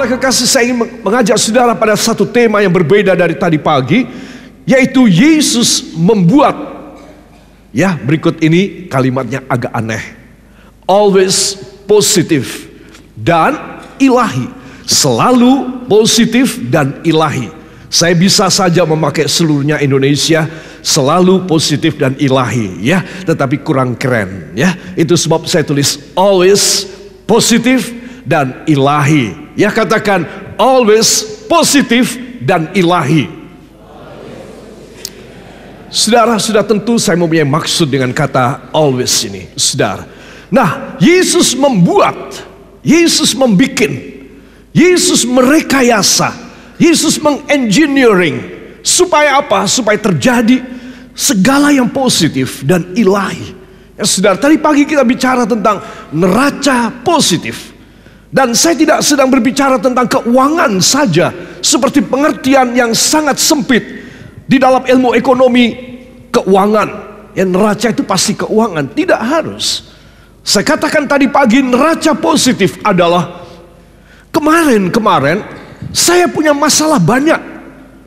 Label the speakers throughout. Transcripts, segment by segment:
Speaker 1: Para kekasih, saya ingin mengajak saudara pada satu tema yang berbeda dari tadi pagi, yaitu Yesus membuat. Ya, berikut ini kalimatnya agak aneh. Always positif dan ilahi. Selalu positif dan ilahi. Saya bisa saja memakai seluruhnya Indonesia, selalu positif dan ilahi, ya, tetapi kurang keren, ya. Itu sebab saya tulis always positif dan ilahi. Ya, katakan always positif dan ilahi. Saudara, sudah tentu saya mempunyai maksud dengan kata always ini, saudara. Nah, Yesus membuat, Yesus membikin, Yesus merekayasa, Yesus mengengineering. Supaya apa? Supaya terjadi segala yang positif dan ilahi. Ya, saudara, tadi pagi kita bicara tentang neraca positif. Dan saya tidak sedang berbicara tentang keuangan saja, seperti pengertian yang sangat sempit di dalam ilmu ekonomi keuangan. Ya, neraca itu pasti keuangan. Tidak harus. Saya katakan tadi pagi, neraca positif adalah kemarin saya punya masalah banyak.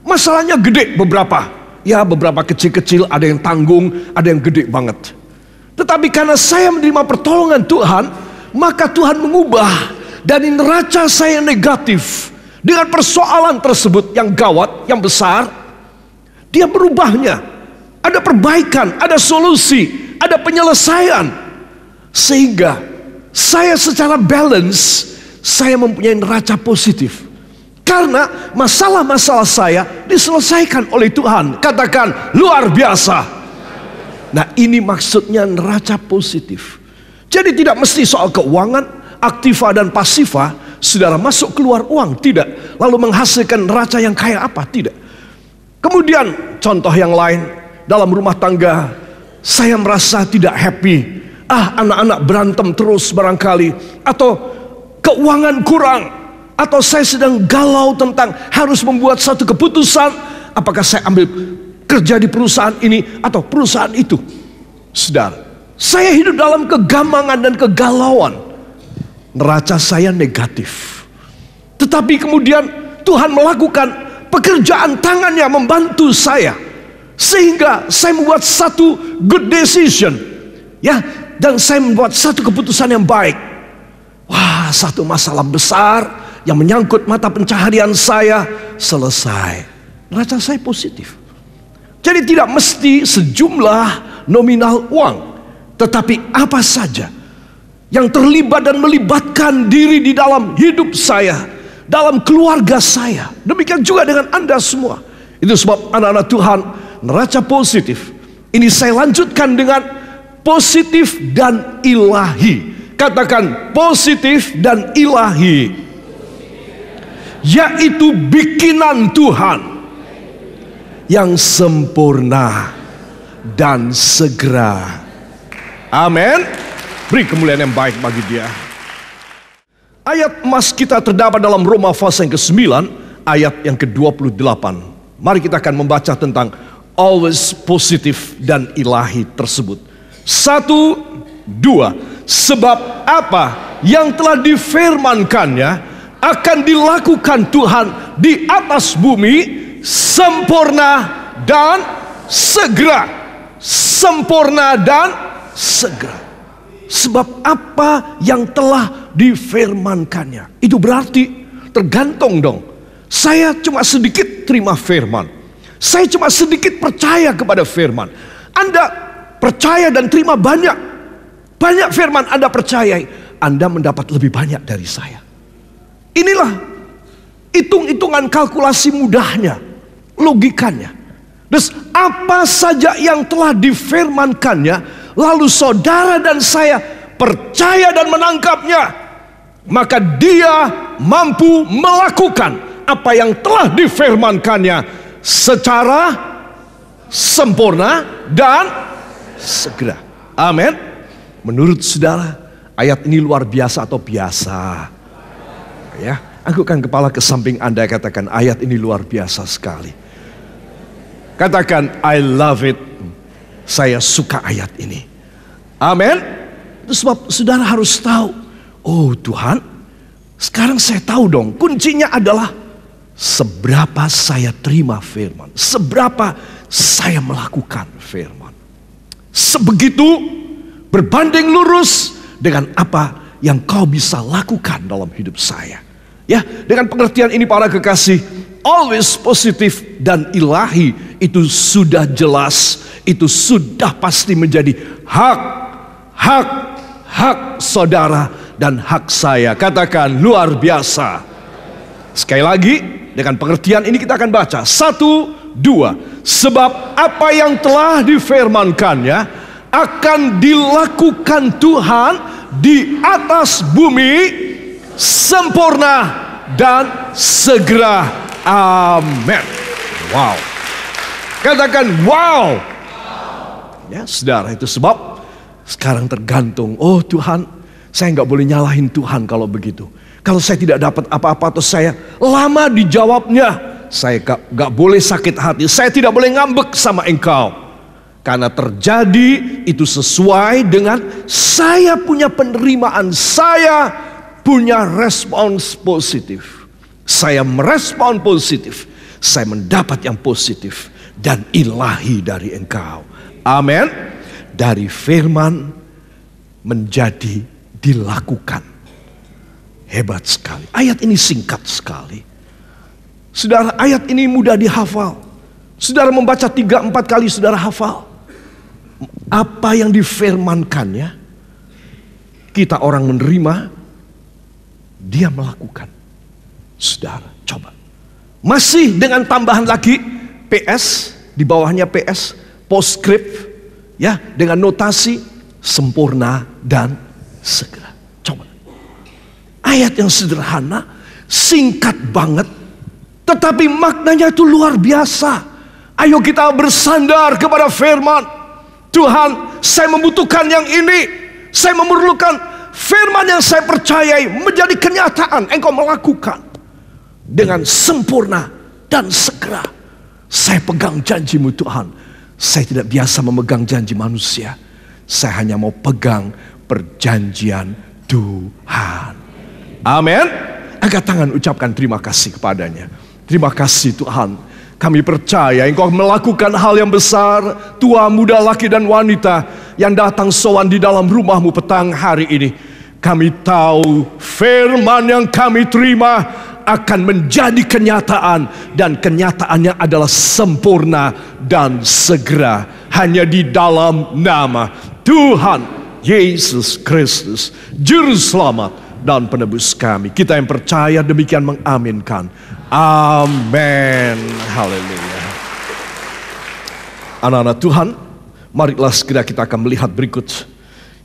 Speaker 1: Masalahnya gede beberapa. Ya, beberapa kecil-kecil, ada yang tanggung, ada yang gede banget. Tetapi karena saya menerima pertolongan Tuhan, maka Tuhan mengubah dari neraca saya negatif dengan persoalan tersebut yang gawat, yang besar. Dia berubahnya. Ada perbaikan, ada solusi, ada penyelesaian. Sehingga saya secara balance, saya mempunyai neraca positif. Karena masalah-masalah saya diselesaikan oleh Tuhan. Katakan luar biasa. Nah, ini maksudnya neraca positif. Jadi tidak mesti soal keuangan, aktiva dan pasiva, saudara masuk keluar uang, tidak. Lalu menghasilkan neraca yang kaya apa, tidak. Kemudian contoh yang lain, dalam rumah tangga saya merasa tidak happy. Anak-anak berantem terus barangkali, atau keuangan kurang, atau saya sedang galau tentang harus membuat satu keputusan, apakah saya ambil kerja di perusahaan ini atau perusahaan itu. Saudara, saya hidup dalam kegamangan dan kegalauan. Neraca saya negatif. Tetapi kemudian Tuhan melakukan pekerjaan tangannya membantu saya, sehingga saya membuat satu good decision, ya, dan saya membuat satu keputusan yang baik. Wah, satu masalah besar yang menyangkut mata pencaharian saya selesai. Neraca saya positif. Jadi tidak mesti sejumlah nominal uang, tetapi apa saja yang terlibat dan melibatkan diri di dalam hidup saya, dalam keluarga saya. Demikian juga dengan Anda semua. Itu sebab anak-anak Tuhan, neraca positif ini saya lanjutkan dengan positif dan ilahi. Katakan positif dan ilahi, yaitu bikinan Tuhan yang sempurna dan segera. Amin. Beri kemuliaan yang baik bagi Dia. Ayat emas kita terdapat dalam Roma pasal yang ke-9, ayat yang ke-28. Mari kita akan membaca tentang always positif dan ilahi tersebut. 1, 2. Sebab apa yang telah difirmankannya akan dilakukan Tuhan di atas bumi sempurna dan segera. Sempurna dan segera. Sebab apa yang telah difirmankannya. Itu berarti tergantung dong. Saya cuma sedikit terima firman. Saya cuma sedikit percaya kepada firman. Anda percaya dan terima banyak. Banyak firman Anda percayai, Anda mendapat lebih banyak dari saya. Inilah hitung-hitungan kalkulasi mudahnya, logikanya. Terus apa saja yang telah difirmankannya, lalu saudara dan saya percaya dan menangkapnya, maka Dia mampu melakukan apa yang telah difirmankannya secara sempurna dan segera. Amin. Menurut saudara, ayat ini luar biasa atau biasa? Ya, angkutkan kepala ke samping Anda, katakan ayat ini luar biasa sekali. Katakan I love it. Saya suka ayat ini. Amin. Itu sebab saudara harus tahu, oh Tuhan, Sekarang saya tahu dong, kuncinya adalah seberapa saya terima firman, seberapa saya melakukan firman. Sebegitu berbanding lurus dengan apa yang kau bisa lakukan dalam hidup saya. Ya, dengan pengertian ini para kekasih, always positif dan ilahi itu sudah jelas, itu sudah pasti menjadi hak saudara dan hak saya. Katakan luar biasa. Sekali lagi, dengan pengertian ini kita akan baca 1, 2. Sebab apa yang telah difirmankannya akan dilakukan Tuhan di atas bumi sempurna dan segera. Amin. Wow. Katakan wow. Ya, saudara, itu sebab sekarang tergantung. Oh Tuhan, saya nggak boleh nyalahin Tuhan kalau begitu. Kalau saya tidak dapat apa-apa atau saya lama dijawabnya, saya gak boleh sakit hati. Saya tidak boleh ngambek sama engkau. Karena terjadi itu sesuai dengan saya punya penerimaan. Saya punya respons positif. Saya merespon positif. Saya mendapat yang positif dan ilahi dari engkau. Amin. Dari firman menjadi dilakukan. Hebat sekali. Ayat ini singkat sekali. Saudara, ayat ini mudah dihafal. Saudara membaca 3-4 kali, saudara hafal. Apa yang difirmankannya, kita orang menerima, dia melakukan. Saudara, coba. Masih dengan tambahan lagi, PS, di bawahnya PS, postscript, ya, dengan notasi sempurna dan segera. Coba. Ayat yang sederhana, singkat banget, tetapi maknanya itu luar biasa. Ayo kita bersandar kepada firman. Tuhan, saya membutuhkan yang ini. Saya memerlukan firman yang saya percayai menjadi kenyataan. Engkau melakukan dengan sempurna dan segera. Saya pegang janjimu Tuhan. Saya tidak biasa memegang janji manusia. Saya hanya mau pegang perjanjian Tuhan. Amin. Angkat tangan, ucapkan terima kasih kepadanya. Terima kasih Tuhan. Kami percaya Engkau melakukan hal yang besar. Tua, muda, laki dan wanita yang datang sowan di dalam rumahmu petang hari ini. Kami tahu firman yang kami terima akan menjadi kenyataan. Dan kenyataannya adalah sempurna dan segera. Hanya di dalam nama Tuhan Yesus Kristus, Juru Selamat dan penebus kami. Kita yang percaya demikian mengaminkan. Amin. Haleluya. Anak-anak Tuhan, marilah segera kita akan melihat berikut.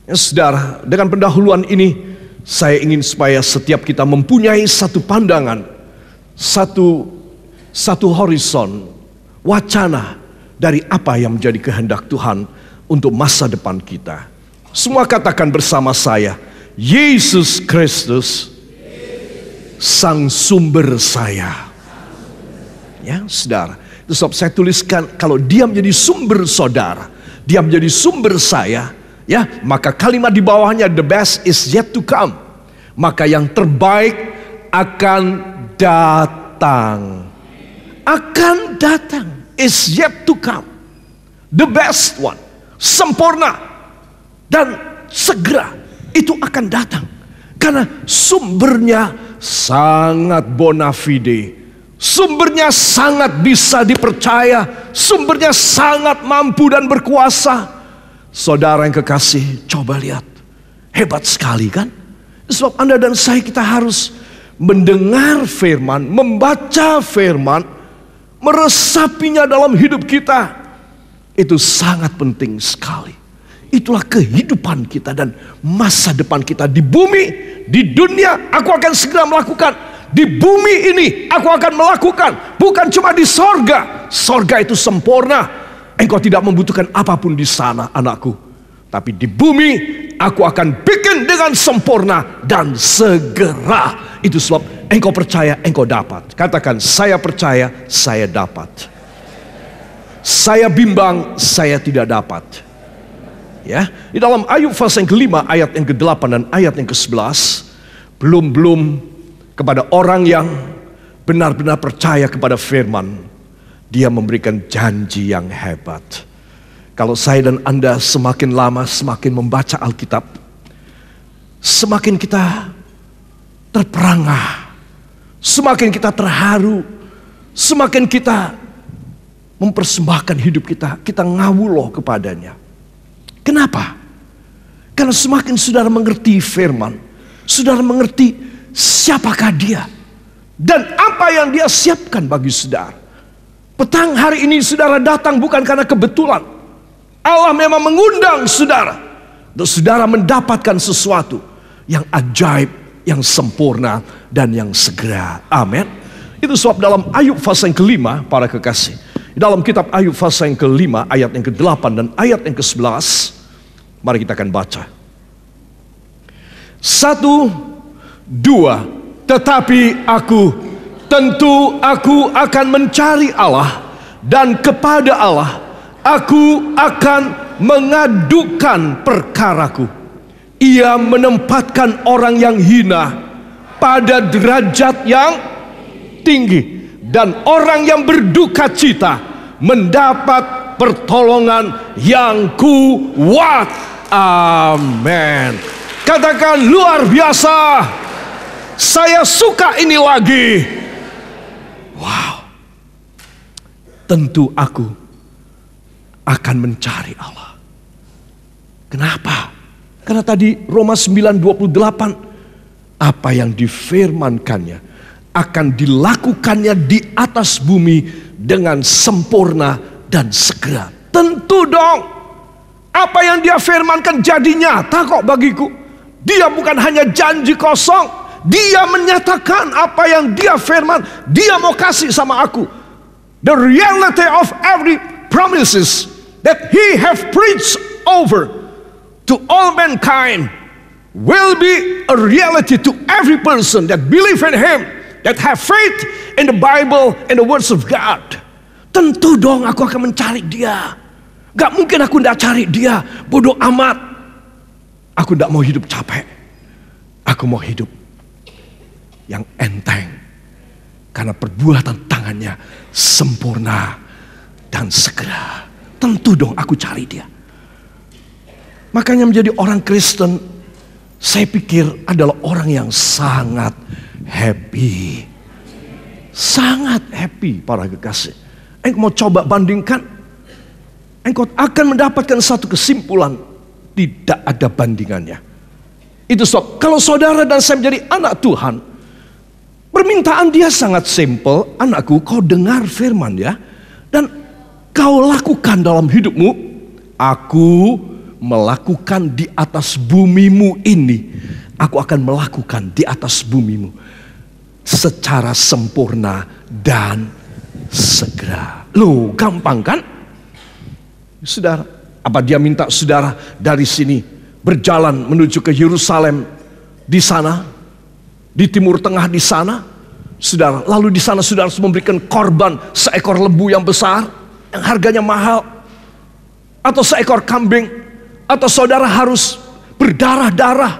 Speaker 1: Ya, saudara, dengan pendahuluan ini saya ingin supaya setiap kita mempunyai satu pandangan, satu horizon, wacana dari apa yang menjadi kehendak Tuhan untuk masa depan kita. Semua katakan bersama saya, Yesus Kristus, Sang Sumber saya. Ya, saudara. Itu sebab saya tuliskan, kalau dia menjadi sumber saudara, dia menjadi sumber saya, ya, maka kalimat di bawahnya, the best is yet to come. Maka yang terbaik akan datang. Akan datang. Is yet to come. The best one. Sempurna. Dan segera. Itu akan datang. Karena sumbernya sangat bona fide. Sumbernya sangat bisa dipercaya. Sumbernya sangat mampu dan berkuasa. Saudara yang kekasih, coba lihat. Hebat sekali kan? Sebab Anda dan saya, kita harus mendengar firman, membaca firman, meresapinya dalam hidup kita. Itu sangat penting sekali. Itulah kehidupan kita dan masa depan kita di bumi, di dunia. Aku akan segera melakukan. Di bumi ini aku akan melakukan. Bukan cuma di sorga. Sorga itu sempurna. Engkau tidak membutuhkan apapun di sana, anakku. Tapi di bumi aku akan bikin dengan sempurna dan segera. Itu sebab engkau percaya, engkau dapat. Katakan, saya percaya, saya dapat. Saya bimbang, saya tidak dapat. Ya, di dalam Ayub pasal yang ke-5 ayat yang ke-8 dan ayat yang ke-11, belum Kepada orang yang benar-benar percaya kepada firman, Dia memberikan janji yang hebat. Kalau saya dan Anda semakin lama semakin membaca Alkitab, semakin kita terperangah, semakin kita terharu, semakin kita mempersembahkan hidup kita, kita ngawuloh kepadanya. Kenapa? Karena semakin saudara mengerti firman, saudara mengerti siapakah Dia dan apa yang Dia siapkan bagi saudara. Petang hari ini saudara datang bukan karena kebetulan. Allah memang mengundang saudara untuk saudara mendapatkan sesuatu yang ajaib, yang sempurna, dan yang segera. Amin. Itu sebab dalam Ayub pasal yang kelima, para kekasih, dalam kitab Ayub pasal yang kelima, ayat yang ke-8 dan ayat yang ke-11, mari kita akan baca. 1, 2. Tetapi tentu aku akan mencari Allah, dan kepada Allah aku akan mengadukan perkaraku. Ia menempatkan orang yang hina pada derajat yang tinggi, dan orang yang berduka cita mendapat pertolongan yang kuat. Amin. Katakan luar biasa. Saya suka ini lagi. Wow. Tentu aku akan mencari Allah. Kenapa? Karena tadi Roma 9:28, apa yang difirmankannya akan dilakukannya di atas bumi dengan sempurna dan segera. Tentu dong, apa yang Dia firmankan jadi nyata kok bagiku. Dia bukan hanya janji kosong, Dia menyatakan apa yang Dia firman, Dia mau kasih sama aku. The reality of every promises that He have preached over to all mankind will be a reality to every person that believe in Him, that have faith in the Bible and the words of God. Tentu dong aku akan mencari Dia. Gak mungkin aku tidak cari Dia. Bodoh amat. Aku tidak mau hidup capek. Aku mau hidup yang enteng. Karena perbuatan tangannya sempurna dan segera. Tentu dong aku cari Dia. Makanya menjadi orang Kristen, saya pikir adalah orang yang sangat happy. Sangat happy, para kekasih. Engkau mau coba bandingkan, engkau akan mendapatkan satu kesimpulan, tidak ada bandingannya. Itu sebab kalau saudara dan saya menjadi anak Tuhan, permintaan Dia sangat simple. Anakku, kau dengar firman ya, dan kau lakukan dalam hidupmu. Aku melakukan di atas bumimu ini. Aku akan melakukan di atas bumimu secara sempurna dan segera. Loh, gampang kan? Saudara, apa Dia minta saudara dari sini berjalan menuju ke Yerusalem, di sana, di Timur Tengah di sana, saudara, lalu di sana saudara harus memberikan korban seekor lembu yang besar, yang harganya mahal, atau seekor kambing, atau saudara harus berdarah-darah,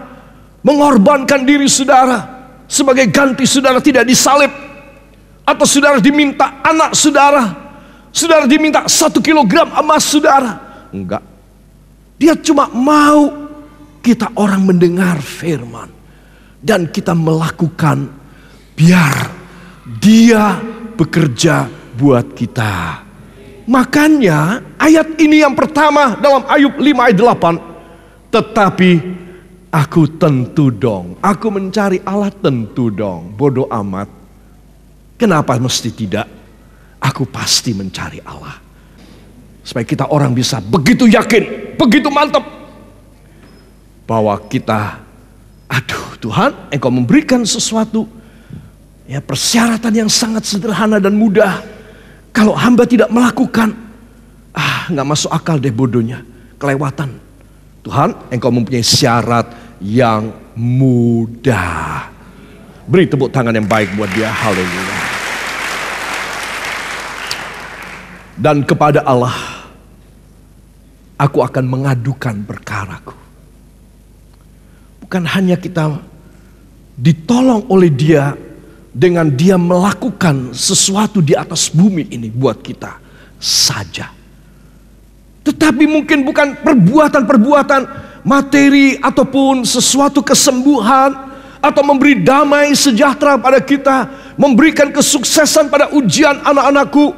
Speaker 1: mengorbankan diri saudara sebagai ganti saudara tidak disalib, atau saudara diminta anak saudara, saudara diminta 1 kilogram emas saudara. Enggak. Dia cuma mau kita orang mendengar firman dan kita melakukan, biar Dia bekerja buat kita. Makanya ayat ini yang pertama dalam Ayub 5 ayat 8. Tetapi aku tentu dong, aku mencari Allah tentu dong. Bodoh amat. Kenapa mesti tidak? Aku pasti mencari Allah. Supaya kita orang bisa begitu yakin, begitu mantap, bahwa kita, aduh Tuhan, Engkau memberikan sesuatu, ya persyaratan yang sangat sederhana dan mudah. Kalau hamba tidak melakukan, nggak masuk akal deh, bodohnya, kelewatan. Tuhan, Engkau mempunyai syarat yang mudah. Beri tepuk tangan yang baik buat Dia. Haleluya. Dan kepada Allah aku akan mengadukan perkaraku. Bukan hanya kita ditolong oleh Dia dengan dia melakukan sesuatu di atas bumi ini buat kita saja. Tetapi mungkin bukan perbuatan-perbuatan materi ataupun sesuatu kesembuhan atau memberi damai sejahtera pada kita, memberikan kesuksesan pada ujian anak-anakku,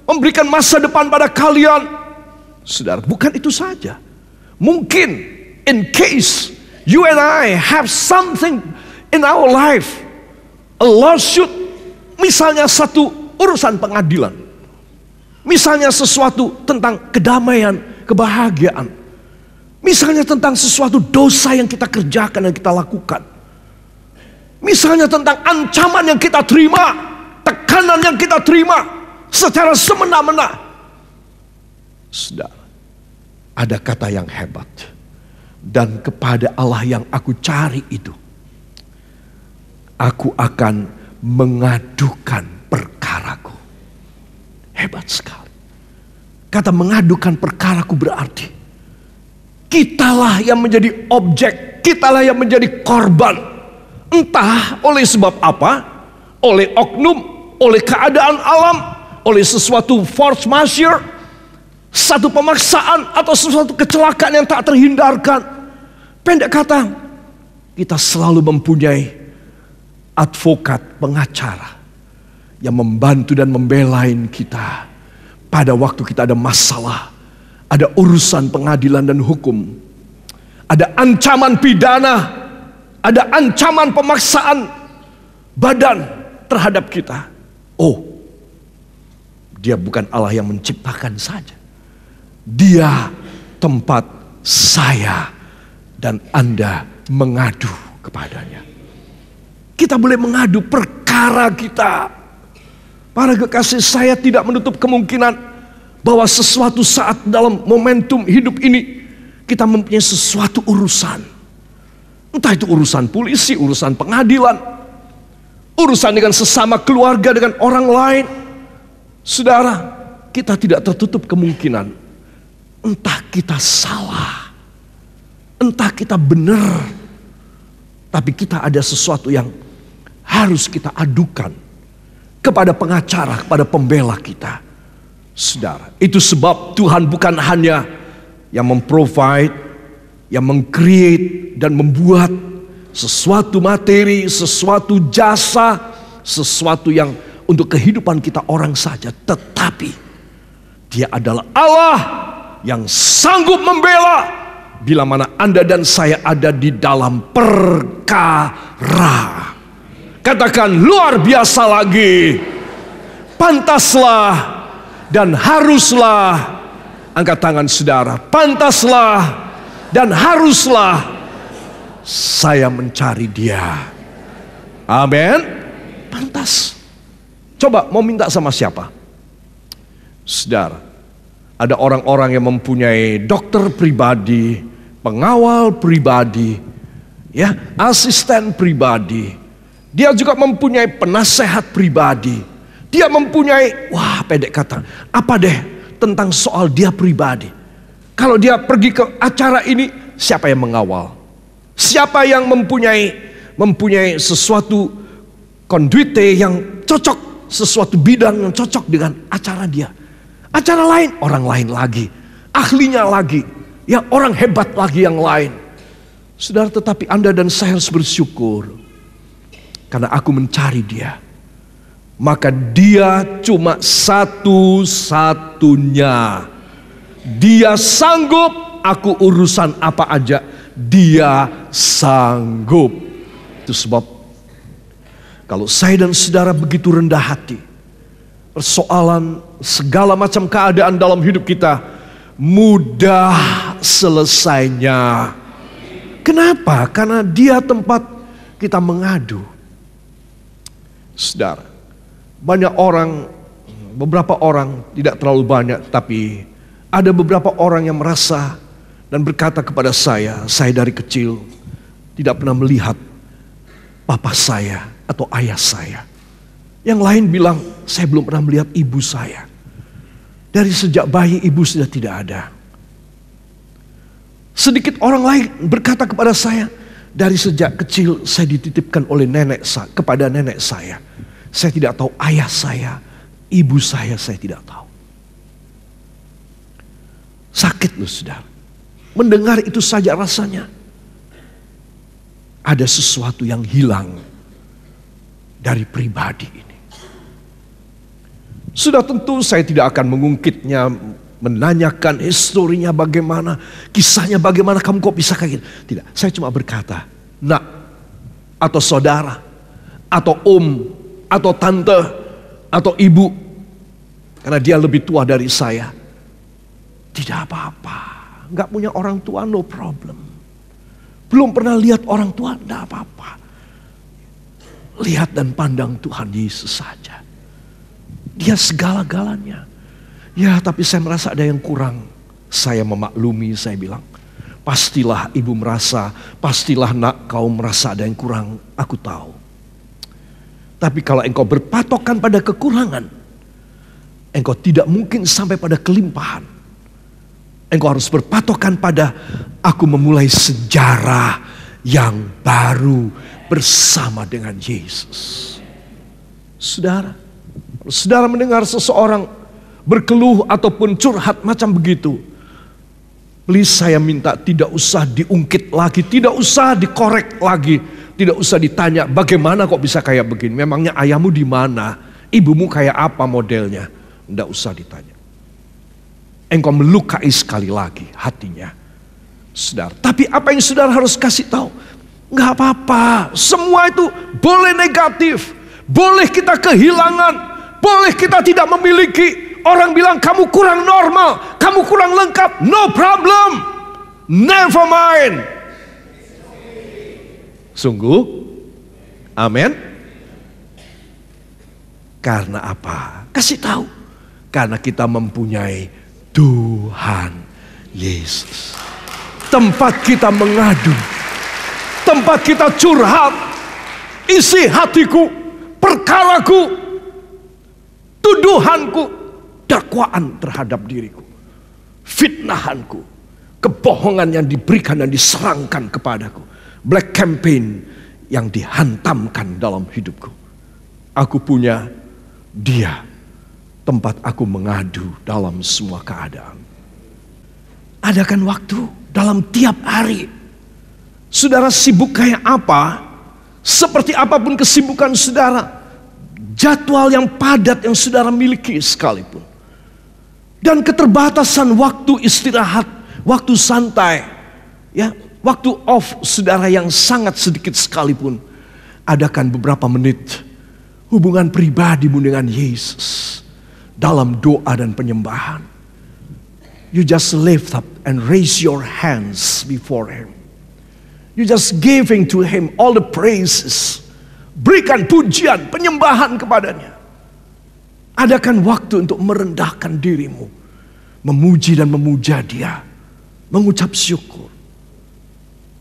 Speaker 1: memberikan masa depan pada kalian. Saudara, bukan itu saja. Mungkin in case you and I have something in our life, a lawsuit, misalnya satu urusan pengadilan, misalnya sesuatu tentang kedamaian, kebahagiaan, misalnya tentang sesuatu dosa yang kita kerjakan dan kita lakukan, misalnya tentang ancaman yang kita terima, tekanan yang kita terima secara semena-mena. Saudara, ada kata yang hebat, dan kepada Allah yang aku cari itu, aku akan mengadukan perkaraku. Hebat sekali. Kata mengadukan perkaraku berarti kitalah yang menjadi objek, kitalah yang menjadi korban. Entah oleh sebab apa, oleh oknum, oleh keadaan alam, oleh sesuatu force majeure, satu pemaksaan atau sesuatu kecelakaan yang tak terhindarkan. Pendek kata, kita selalu mempunyai advokat, pengacara yang membantu dan membelain kita pada waktu kita ada masalah, ada urusan pengadilan dan hukum, ada ancaman pidana, ada ancaman pemaksaan badan terhadap kita. Oh, dia bukan Allah yang menciptakan saja, dia tempat saya dan Anda mengadu kepadanya. Kita boleh mengadu perkara kita. Para kekasih, saya tidak menutup kemungkinan bahwa sesuatu saat dalam momentum hidup ini kita mempunyai sesuatu urusan. Entah itu urusan polisi, urusan pengadilan, urusan dengan sesama keluarga, dengan orang lain. Saudara, kita tidak tertutup kemungkinan entah kita salah, entah kita benar, tapi kita ada sesuatu yang harus kita adukan kepada pengacara, kepada pembela kita. Saudara, itu sebab Tuhan bukan hanya yang memprovide, yang meng-create dan membuat sesuatu materi, sesuatu jasa, sesuatu yang untuk kehidupan kita orang saja, tetapi Dia adalah Allah yang sanggup membela bila mana Anda dan saya ada di dalam perkara. Katakan luar biasa lagi, pantaslah dan haruslah. Angkat tangan saudara, pantaslah dan haruslah saya mencari Dia. Amin. Pantas. Coba mau minta sama siapa? Saudara, ada orang-orang yang mempunyai dokter pribadi, pengawal pribadi, ya, asisten pribadi. Dia juga mempunyai penasehat pribadi. Dia mempunyai, pendek kata, apa deh tentang soal dia pribadi. Kalau dia pergi ke acara ini, siapa yang mengawal? Siapa yang mempunyai sesuatu konduite yang cocok, sesuatu bidang yang cocok dengan acara dia. Acara lain, orang lain lagi, ahlinya lagi, yang orang hebat lagi yang lain. Saudara, tetapi Anda dan saya harus bersyukur. Karena aku mencari Dia, maka Dia cuma satu-satunya. Dia sanggup, aku urusan apa aja, Dia sanggup. Itu sebab kalau saya dan saudara begitu rendah hati, persoalan segala macam keadaan dalam hidup kita mudah selesainya. Kenapa? Karena Dia tempat kita mengadu. Saudara, banyak orang, beberapa orang, tidak terlalu banyak, tapi ada beberapa orang yang merasa dan berkata kepada saya dari kecil tidak pernah melihat papa saya atau ayah saya. Yang lain bilang, saya belum pernah melihat ibu saya. Dari sejak bayi ibu sudah tidak ada. Sedikit orang lain berkata kepada saya, dari sejak kecil saya dititipkan oleh kepada nenek saya. Saya tidak tahu ayah saya, ibu saya tidak tahu. Sakit loh saudara. Mendengar itu saja rasanya. Ada sesuatu yang hilang dari pribadi ini. Sudah tentu saya tidak akan mengungkitnya, menanyakan historinya bagaimana, kisahnya bagaimana, kamu kok bisa kayak gitu. Tidak, saya cuma berkata, nak, atau saudara, atau om, atau tante, atau ibu, karena dia lebih tua dari saya. Tidak apa-apa, gak punya orang tua, no problem. Belum pernah lihat orang tua, gak apa-apa. Lihat dan pandang Tuhan Yesus saja. Dia segala-galanya. Ya, tapi saya merasa ada yang kurang. Saya memaklumi, saya bilang, pastilah ibu merasa, pastilah nak kau merasa ada yang kurang. Aku tahu. Tapi kalau engkau berpatokan pada kekurangan, engkau tidak mungkin sampai pada kelimpahan. Engkau harus berpatokan pada aku memulai sejarah yang baru bersama dengan Yesus. Saudara mendengar seseorang berkeluh ataupun curhat macam begitu, please saya minta tidak usah diungkit lagi, tidak usah dikorek lagi, tidak usah ditanya bagaimana kok bisa kayak begini, memangnya ayahmu di mana, ibumu kayak apa modelnya, tidak usah ditanya. Engkau melukai sekali lagi hatinya, saudara. Tapi apa yang saudara harus kasih tahu? Nggak apa-apa, semua itu boleh negatif, boleh kita kehilangan. Boleh kita tidak memiliki. Orang bilang kamu kurang normal, kamu kurang lengkap. No problem. Never mind. Sungguh? Amin. Karena apa? Kasih tahu. Karena kita mempunyai Tuhan Yesus. Tempat kita mengadu. Tempat kita curhat. Isi hatiku, perkaraku, tuduhanku, dakwaan terhadap diriku, fitnahanku, kebohongan yang diberikan dan diserangkan kepadaku, black campaign yang dihantamkan dalam hidupku. Aku punya Dia, tempat aku mengadu dalam semua keadaan. Adakan waktu dalam tiap hari. Saudara sibuk kayak apa, seperti apapun kesibukan saudara, jadwal yang padat yang saudara miliki sekalipun, dan keterbatasan waktu istirahat, waktu santai, ya, waktu off saudara yang sangat sedikit sekalipun, adakan beberapa menit hubungan pribadimu dengan Yesus dalam doa dan penyembahan. You just lift up and raise your hands before Him. You just giving to Him all the praises. Berikan pujian, penyembahan kepadanya. Adakan waktu untuk merendahkan dirimu, memuji dan memuja Dia, mengucap syukur.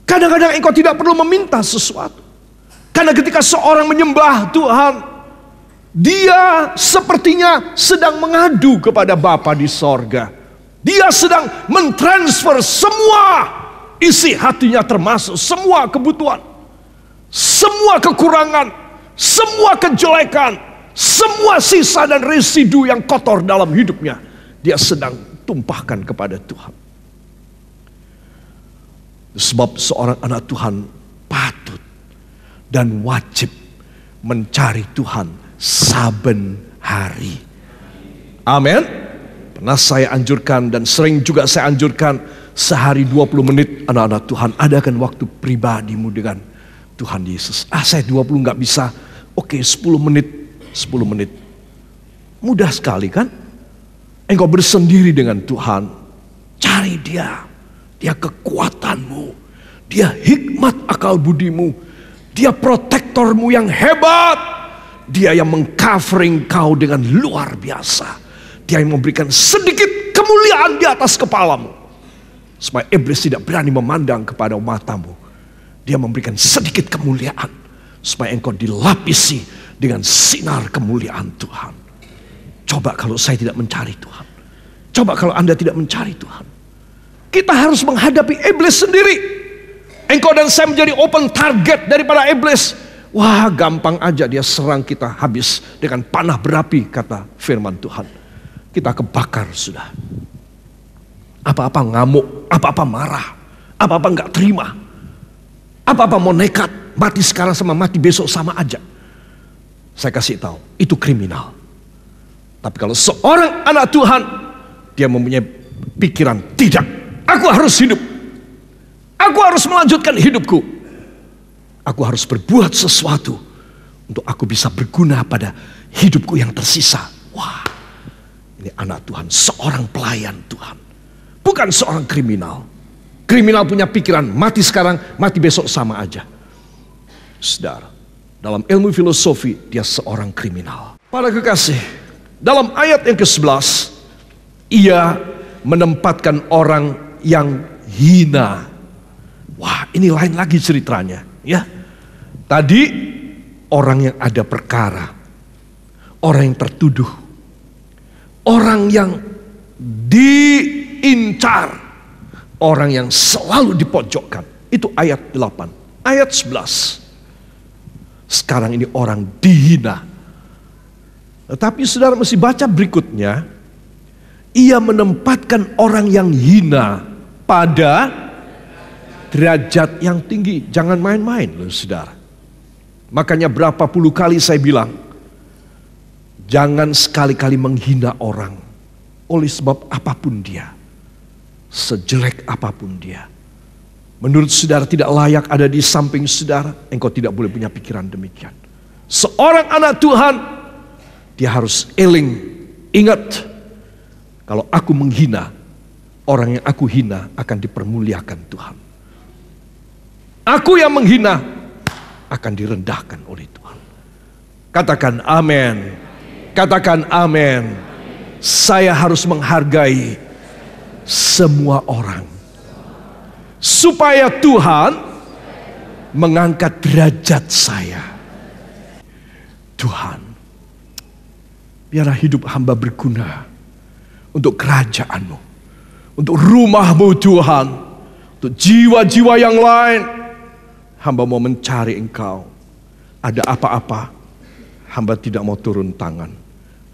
Speaker 1: Kadang-kadang engkau tidak perlu meminta sesuatu, karena ketika seorang menyembah Tuhan, dia sepertinya sedang mengadu kepada Bapa di sorga. Dia sedang mentransfer semua isi hatinya, termasuk semua kebutuhan, semua kekurangan, semua kejelekan, semua sisa dan residu yang kotor dalam hidupnya, dia sedang tumpahkan kepada Tuhan. Sebab seorang anak Tuhan patut dan wajib mencari Tuhan saben hari. Amin. Pernah saya anjurkan dan sering juga saya anjurkan, sehari 20 menit anak-anak Tuhan, adakan waktu pribadimu dengan Tuhan Yesus. Saya 20 gak bisa. Oke, 10 menit. 10 menit. Mudah sekali kan? Engkau bersendiri dengan Tuhan. Cari Dia. Dia kekuatanmu. Dia hikmat akal budimu. Dia protektormu yang hebat. Dia yang mengcovering kau dengan luar biasa. Dia yang memberikan sedikit kemuliaan di atas kepalamu, supaya iblis tidak berani memandang kepada matamu. Dia memberikan sedikit kemuliaan, supaya engkau dilapisi dengan sinar kemuliaan Tuhan. Coba kalau saya tidak mencari Tuhan. Coba kalau Anda tidak mencari Tuhan. Kita harus menghadapi iblis sendiri. Engkau dan saya menjadi open target daripada iblis. Wah, gampang aja dia serang kita habis dengan panah berapi, kata firman Tuhan. Kita kebakar sudah. Apa-apa ngamuk, apa-apa marah, apa-apa nggak terima, apa-apa mau nekat, mati sekarang sama mati besok sama aja. Saya kasih tahu, itu kriminal. Tapi kalau seorang anak Tuhan, dia mempunyai pikiran, tidak, aku harus hidup. Aku harus melanjutkan hidupku. Aku harus berbuat sesuatu untuk aku bisa berguna pada hidupku yang tersisa. Wah, ini anak Tuhan, seorang pelayan Tuhan. Bukan seorang kriminal. Kriminal punya pikiran, mati sekarang, mati besok sama aja. Saudara, dalam ilmu filosofi, dia seorang kriminal. Para kekasih, dalam ayat yang ke-11, ia menempatkan orang yang hina. Wah, ini lain lagi ceritanya, ya. Tadi orang yang ada perkara, orang yang tertuduh, orang yang diincar, orang yang selalu dipojokkan. Itu ayat 8. Ayat 11. Sekarang ini orang dihina. Tetapi saudara mesti baca berikutnya. Ia menempatkan orang yang hina pada derajat yang tinggi. Jangan main-main loh saudara. Makanya berapa puluh kali saya bilang, jangan sekali-kali menghina orang oleh sebab apapun dia, sejelek apapun dia. Menurut saudara tidak layak ada di samping saudara, engkau tidak boleh punya pikiran demikian. Seorang anak Tuhan, dia harus eling, ingat, kalau aku menghina, orang yang aku hina akan dipermuliakan Tuhan. Aku yang menghina akan direndahkan oleh Tuhan. Katakan amin. Katakan amin. Saya harus menghargai semua orang, supaya Tuhan mengangkat derajat saya. Tuhan, biarlah hidup hamba berguna untuk kerajaan-Mu, untuk rumah-Mu Tuhan, untuk jiwa-jiwa yang lain. Hamba mau mencari Engkau. Ada apa-apa, hamba tidak mau turun tangan.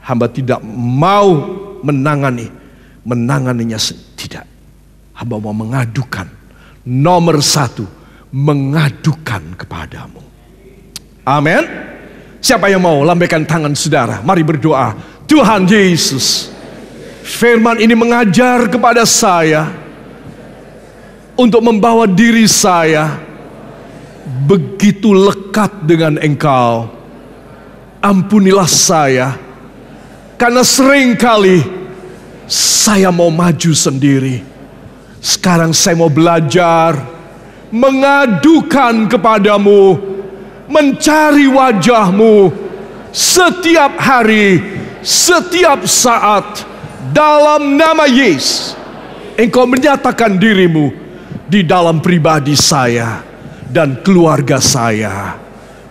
Speaker 1: Hamba tidak mau menanganinya tidak. Hamba mau mengadukan. Nomor 1, mengadukan kepadamu. Amin. Siapa yang mau lambaikan tangan saudara? Mari berdoa. Tuhan Yesus, firman ini mengajar kepada saya untuk membawa diri saya begitu lekat dengan Engkau. Ampunilah saya, karena seringkali saya mau maju sendiri. Sekarang saya mau belajar mengadukan kepadamu, mencari wajah-Mu setiap hari, setiap saat. Dalam nama Yesus, Engkau menyatakan diri-Mu di dalam pribadi saya dan keluarga saya.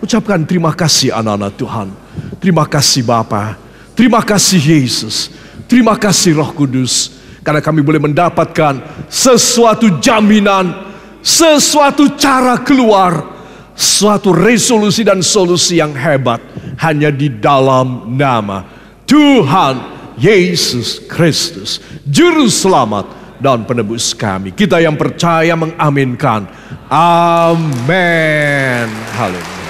Speaker 1: Ucapkan terima kasih anak-anak Tuhan. Terima kasih Bapa. Terima kasih Yesus. Terima kasih Roh Kudus. Karena kami boleh mendapatkan sesuatu jaminan, sesuatu cara keluar, suatu resolusi dan solusi yang hebat hanya di dalam nama Tuhan Yesus Kristus, Juru Selamat dan Penebus kami. Kita yang percaya mengaminkan. Amin. Haleluya.